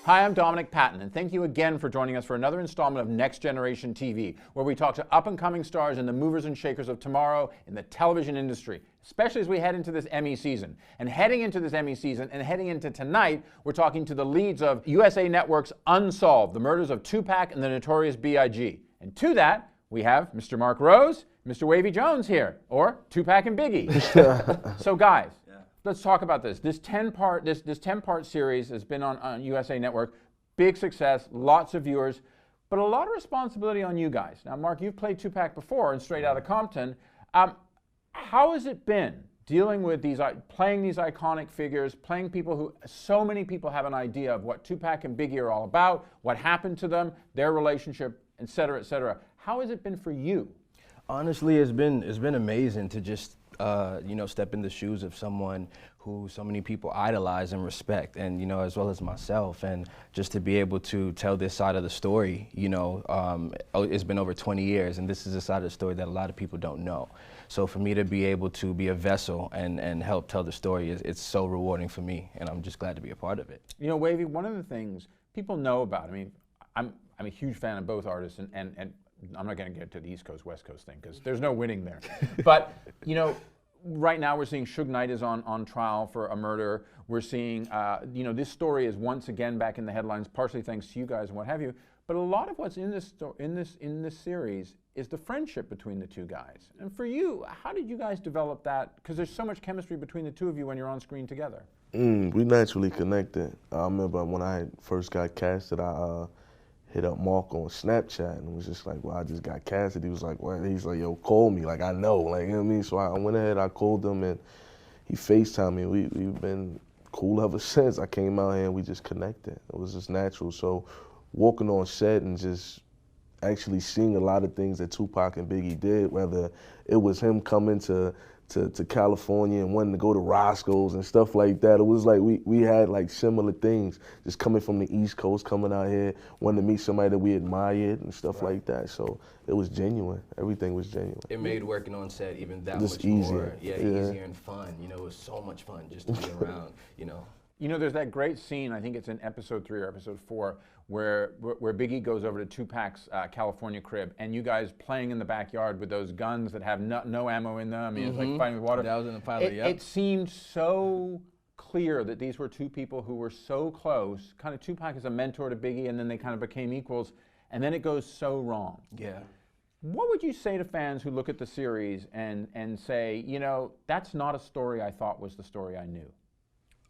Hi, I'm Dominic Patten, and thank you again for joining us for another installment of Next Generation TV, where we talk to up-and-coming stars and the movers and shakers of tomorrow in the television industry, especially as we head into this Emmy season. And heading into this Emmy season and heading into tonight, we're talking to the leads of USA Network's Unsolved, the murders of Tupac and the Notorious B.I.G. And to that, we have Mr. Mark Rose, Mr. Wavyy Jonez here, or Tupac and Biggie. So guys, let's talk about this. This 10-part series has been on USA Network. Big success, lots of viewers, but a lot of responsibility on you guys. Now, Mark, you've played Tupac before in Straight Outta Compton. How has it been dealing with playing these iconic figures, playing people who so many people have an idea of what Tupac and Biggie are all about, what happened to them, their relationship, et cetera, et cetera. How has it been for you? Honestly, it's been amazing to just step in the shoes of someone who so many people idolize and respect, and as well as myself, and just to be able to tell this side of the story. It's been over 20 years, and this is a side of the story that a lot of people don't know. So for me to be able to be a vessel and help tell the story, it's so rewarding for me, and I'm just glad to be a part of it. You know, Wavyy, one of the things people know about, I mean, I'm a huge fan of both artists, and I'm not going to get to the East Coast, West Coast thing, because there's no winning there. But, right now we're seeing Suge Knight is on trial for a murder. We're seeing, this story is once again back in the headlines, partially thanks to you guys and what have you. But a lot of what's in this series is the friendship between the two guys. And for you, how did you guys develop that? Because there's so much chemistry between the two of you when you're on screen together. We naturally connected. I remember when I first got casted, I hit up Mark on Snapchat and was just like, well, I just got casted. He was like, well, he's like, yo, call me. Like, I know, like, you know what I mean? So I went ahead, I called him, and he FaceTimed me. We've been cool ever since. I came out here and we just connected. It was just natural. So walking on set and just actually seeing a lot of things that Tupac and Biggie did, whether it was him coming to California and wanting to go to Roscoe's and stuff like that. It was like we had like similar things, just coming from the East Coast, coming out here, wanting to meet somebody that we admired and stuff like that. So it was genuine. Everything was genuine. It made working on set even that just much easier. More, easier and fun. It was so much fun just to be around, There's that great scene, I think it's in episode 3 or episode 4, where Biggie goes over to Tupac's California crib, and you guys playing in the backyard with those guns that have no ammo in them, and it's like fighting with water. That was in the pilot, It seemed so clear that these were two people who were so close, kind of Tupac as a mentor to Biggie, and then they kind of became equals, and then it goes so wrong. Yeah. What would you say to fans who look at the series and say, that's not a story I thought was the story I knew?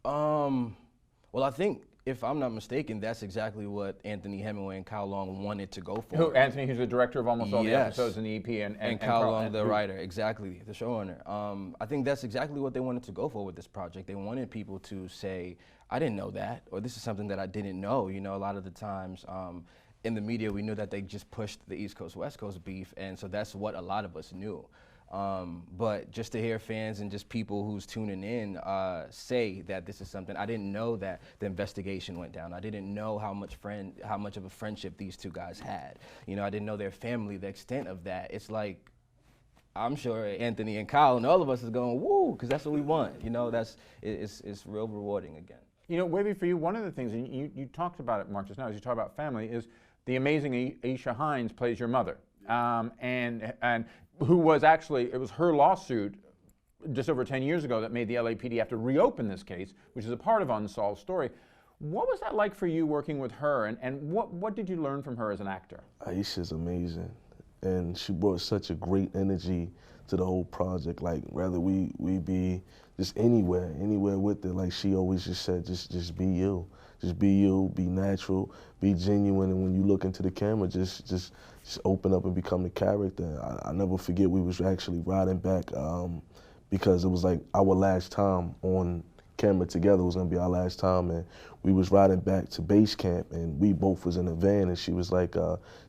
Well, I think, if I'm not mistaken, that's exactly what Anthony Hemingway and Kyle Long wanted to go for. Anthony, who's the director of almost all the episodes in the EP, and Kyle Long, the writer, exactly, the showrunner. I think that's exactly what they wanted to go for with this project. They wanted people to say, I didn't know that, or this is something that I didn't know. A lot of the times in the media, we knew that they just pushed the East Coast, West Coast beef, and so that's what a lot of us knew. But just to hear fans and just people who's tuning in say that this is something, I didn't know that the investigation went down. I didn't know how much of a friendship these two guys had. I didn't know their family, the extent of that. It's like, I'm sure Anthony and Kyle and all of us is going, woo, because that's what we want. It's real rewarding again. Wavyy, for you, one of the things, and you talked about it, Mark, just now, as you talk about family, is the amazing Aisha Hines plays your mother. And who was actually, it was her lawsuit just over 10 years ago that made the LAPD have to reopen this case, which is a part of Unsolved story. What was that like for you working with her, and what did you learn from her as an actor? Aisha's amazing, and she brought such a great energy to the whole project. Like, rather we be just anywhere with it, like she always just said, just be you. Just be you, be natural, be genuine, and when you look into the camera, just open up and become the character. I never forget we was actually riding back because it was like our last time on camera together. It was gonna be our last time, and we was riding back to base camp, and we both was in a van, and she was like,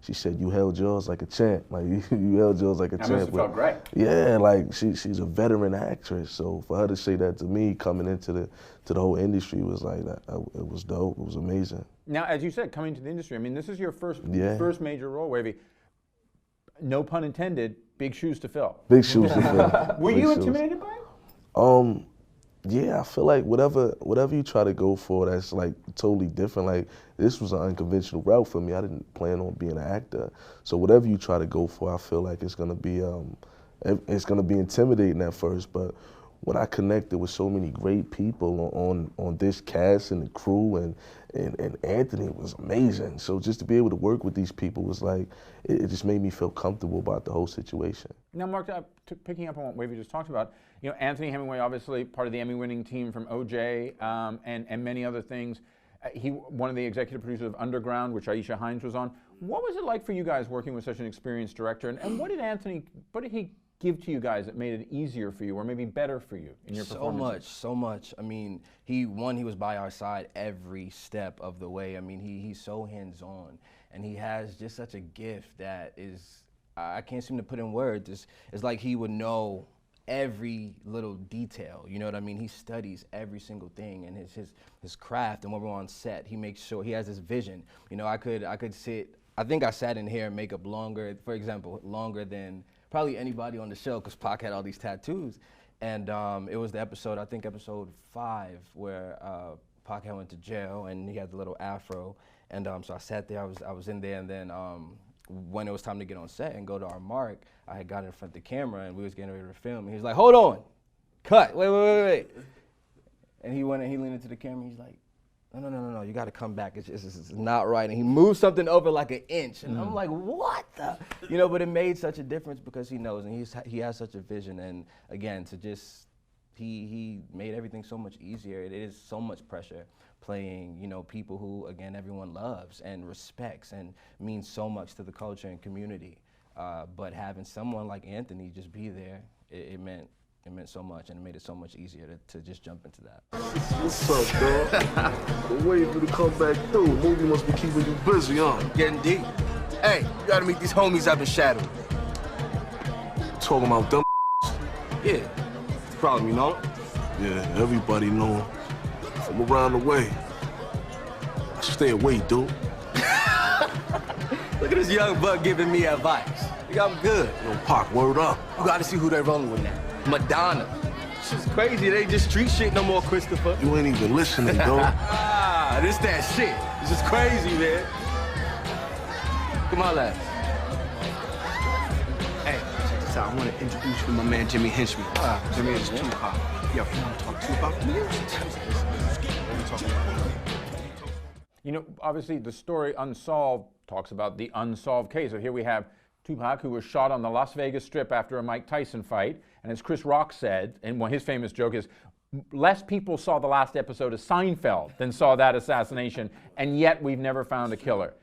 she said, you held yours like a champ. Like, you held yours like a champ. That must have felt great. Yeah, like she's a veteran actress, so for her to say that to me coming into the whole industry was like, that. It was dope, it was amazing. Now, as you said, coming to the industry, I mean, this is your first major role, Wavyy. No pun intended, big shoes to fill. Big shoes to fill. Were you intimidated by it? Yeah, I feel like whatever you try to go for, that's like totally different. Like this was an unconventional route for me. I didn't plan on being an actor. So whatever you try to go for, I feel like it's gonna be intimidating at first. But when I connected with so many great people on this cast and the crew, and Anthony was amazing. So just to be able to work with these people was like, it just made me feel comfortable about the whole situation. Now, Marc, picking up on what Wavyy just talked about, you know, Anthony Hemingway, obviously part of the Emmy-winning team from OJ and many other things. One of the executive producers of Underground, which Aisha Hines was on. What was it like for you guys working with such an experienced director? And what did he give to you guys that made it easier for you, or maybe better for you in your performance? So much. I mean, he was by our side every step of the way. I mean, he's so hands-on, and he has just such a gift that is, I can't seem to put in words. It's like he would know every little detail, you know what I mean? He studies every single thing, and his craft, and when we're on set, he makes sure he has his vision. You know, I could sit, I think I sat in hair and makeup longer, for example, longer than probably anybody on the show, because Pac had all these tattoos. And it was the episode, I think episode 5, where Pac had went to jail, and he had the little afro. And so I sat there, I was in there, and then when it was time to get on set and go to our mark, I had got in front of the camera, and we was getting ready to film, and he was like, hold on, cut, wait. And he went and he leaned into the camera, he's like, no, you gotta come back, it's not right. And he moved something over like an inch, and I'm like, what the? You know, but it made such a difference because he knows, and he has such a vision, and again, he made everything so much easier. It is so much pressure playing, you know, people who, again, everyone loves and respects and means so much to the culture and community. But having someone like Anthony just be there, it meant so much, and it made it so much easier to just jump into that. What's up, dog? I'm waiting for you to come back through. Movie must be keeping you busy, huh? Getting deep. Hey, you gotta meet these homies I've been shadowing. Talking about them. Yeah, problem, you know? Yeah, everybody know him. From around the way. Stay away, dude. Look at this young buck giving me advice. You got him good. Yo, Pac, word up. You gotta see who they're rolling with now. Madonna. Shit's crazy. They just street shit no more, Christopher. You ain't even listening, dog. This that shit. This is crazy, man. Come on, lads. Hey, check this out. I want to introduce you to my man, Jimmy Henchman. Jimmy is Tupac. Yo, you want to talk Tupac? You know, obviously the story Unsolved talks about the unsolved case. So here we have Tupac, who was shot on the Las Vegas Strip after a Mike Tyson fight. And as Chris Rock said, and his famous joke is, less people saw the last episode of Seinfeld than saw that assassination, and yet we've never found a killer.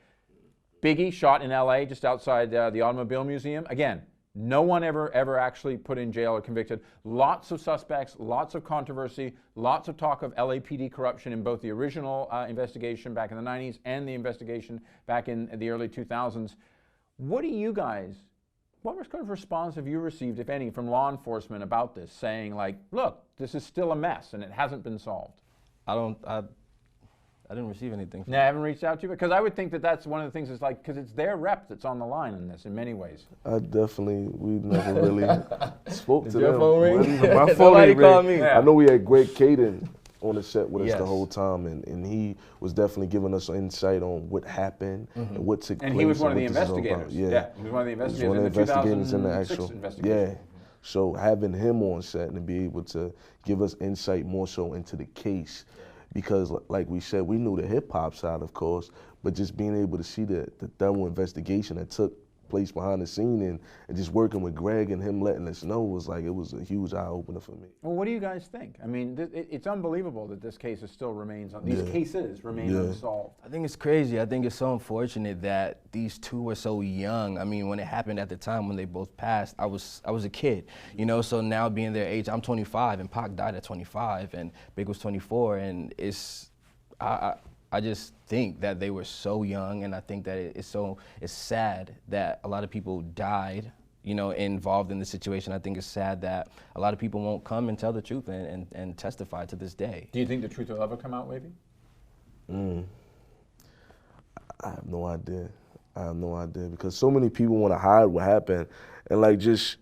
Biggie shot in LA just outside the Automobile Museum. Again, no one ever actually put in jail or convicted. Lots of suspects, lots of controversy, lots of talk of LAPD corruption in both the original investigation back in the 90s and the investigation back in the early 2000s. What kind of response have you received, if any, from law enforcement about this, saying like, look, this is still a mess and it hasn't been solved? I didn't receive anything. No, I haven't reached out to you? Because I would think that that's one of the things, is like, because it's their rep that's on the line in this in many ways. We never really spoke to them. Your phone ring? My phone Somebody ring. called me. I know we had Greg Caden on the set with us Yes. the whole time, and he was definitely giving us insight on what happened and what took place. And he was one of the what this is all about. investigators. Yeah, he was one of the investigators in the investigators in the 2006 actual investigation. Yeah. So having him on set and to be able to give us insight more so into the case, because like we said, we knew the hip hop side, of course, but just being able to see the thorough investigation that took place behind the scene and just working with Greg and him letting us know was like, it was a huge eye opener for me. Well, what do you guys think? I mean, it's unbelievable that this case still remains, these cases remain unsolved. I think it's crazy. I think it's so unfortunate that these two were so young. I mean, when it happened at the time when they both passed, I was a kid, you know, so now being their age, I'm 25 and Pac died at 25 and Big was 24, and I just think that they were so young, and I think that it's sad that a lot of people died, you know, involved in the situation. I think it's sad that a lot of people won't come and tell the truth and testify to this day. Do you think the truth will ever come out, Wavyy? I have no idea. Because so many people want to hide what happened, and like just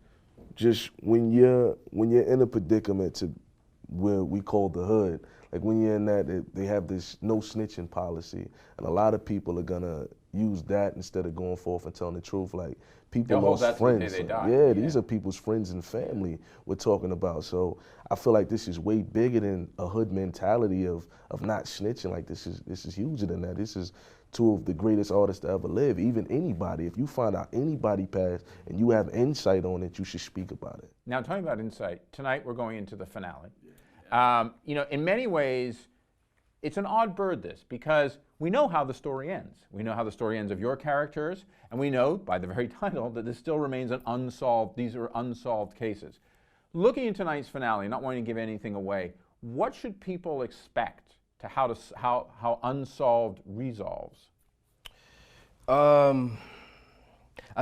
when you're in a predicament to where we call the hood. Like when you're in that, they have this no snitching policy, and a lot of people are gonna use that instead of going forth and telling the truth. Like people lost friends. Yeah, these are people's friends and family we're talking about. So I feel like this is way bigger than a hood mentality of not snitching. Like this is huger than that. This is two of the greatest artists to ever live. Even anybody, if you find out anybody passed and you have insight on it, you should speak about it. Now, talking about insight, tonight we're going into the finale. You know, in many ways, it's an odd bird, this, because we know how the story ends. We know how the story ends of your characters, and we know, by the very title, that this still remains an unsolved, these are unsolved cases. Looking at tonight's finale, not wanting to give anything away, what should people expect to how unsolved resolves? I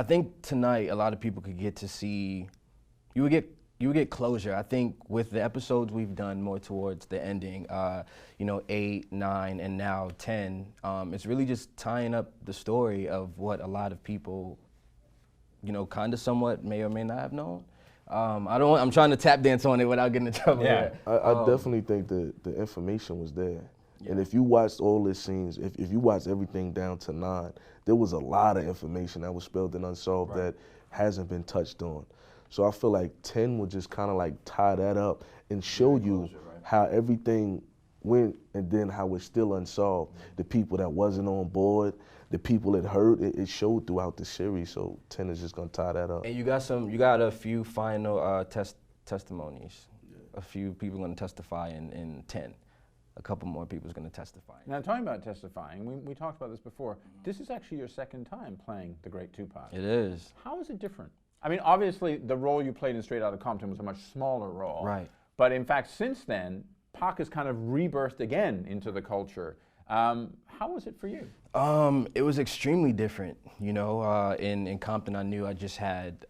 think tonight a lot of people could get to see, you would get closure. I think with the episodes we've done more towards the ending, you know, 8, 9, and now 10, it's really just tying up the story of what a lot of people, you know, kind of somewhat may or may not have known. I'm trying to tap dance on it without getting in trouble. Yeah. I definitely think the information was there. Yeah. And if you watched all the scenes, if you watched everything down to 9, there was a lot of information that was spilled and unsolved that hasn't been touched on. So I feel like 10 would just kind of like tie that up and show you how everything went and then how it's still unsolved. The people that wasn't on board, the people that heard, it showed throughout the series. So 10 is just gonna tie that up. And you got a few final testimonies. Yeah. A few people gonna testify in 10. A couple more people's gonna testify. Now, talking about testifying, we talked about this before. This is actually your second time playing the great Tupac. It is. How is it different? I mean, obviously, the role you played in Straight Outta Compton was a much smaller role. Right. But in fact, since then, Pac has kind of rebirthed again into the culture. How was it for you? It was extremely different. You know, in Compton, I knew I just had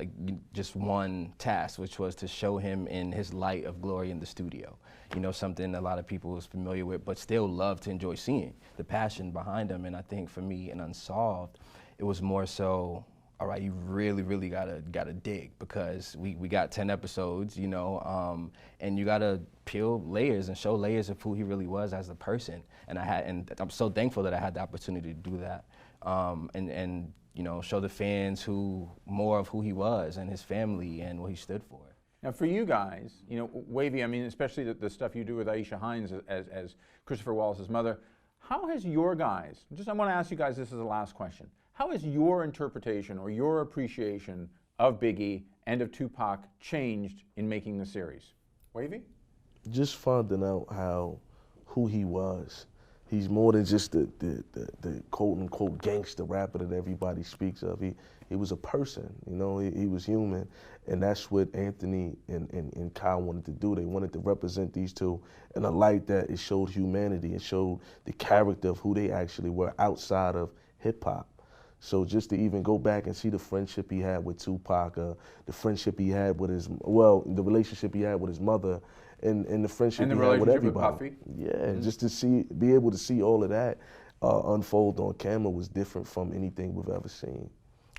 just one task, which was to show him in his light of glory in the studio. You know, something a lot of people was familiar with, but still love to enjoy seeing, the passion behind him. And I think for me, in Unsolved, it was more so, all right, you really gotta dig, because we got 10 episodes, you know, and you gotta peel layers and show layers of who he really was as a person. And I'm so thankful that I had the opportunity to do that, and you know, show the fans more of who he was and his family and what he stood for. Now, for you guys, you know, Wavyy, I mean, especially the stuff you do with Aisha Hines as Christopher Wallace's mother, how has your guys, I want to ask you guys this as the last question, how has your interpretation or your appreciation of Biggie and of Tupac changed in making the series? Wavyy? Just finding out who he was. He's more than just the quote-unquote gangster rapper that everybody speaks of. He was a person, you know, he was human. And that's what Anthony and Kyle wanted to do. They wanted to represent these two in a light that it showed humanity. It showed the character of who they actually were outside of hip-hop. So just to even go back and see the friendship he had with Tupac, the friendship he had with the relationship he had with his mother, and the friendship he had with everybody. Yeah, just to be able to see all of that unfold on camera was different from anything we've ever seen.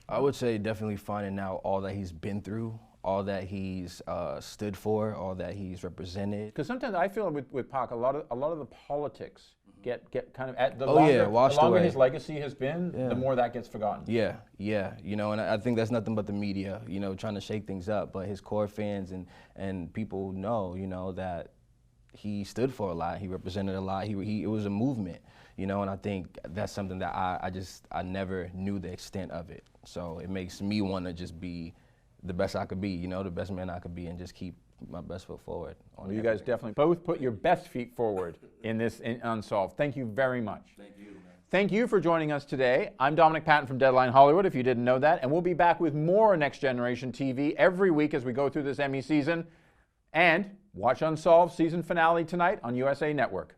I would say definitely finding out all that he's been through, all that he's stood for, all that he's represented. Because sometimes I feel with Pac, a lot of the politics get kind of the washed longer away. His legacy has been, the more that gets forgotten. Yeah, you know, and I think that's nothing but the media, you know, trying to shake things up. But his core fans and people know, you know, that he stood for a lot. He represented a lot. It was a movement, you know, and I think that's something that I never knew the extent of it. So it makes me want to just be the best I could be, you know, the best man I could be, and just keep my best foot forward. Well, you guys definitely both put your best feet forward in this Unsolved. Thank you very much. Thank you, man. Thank you for joining us today. I'm Dominic Patten from Deadline Hollywood, if you didn't know that, and we'll be back with more Next Generation TV every week as we go through this Emmy season. And watch Unsolved season finale tonight on USA Network.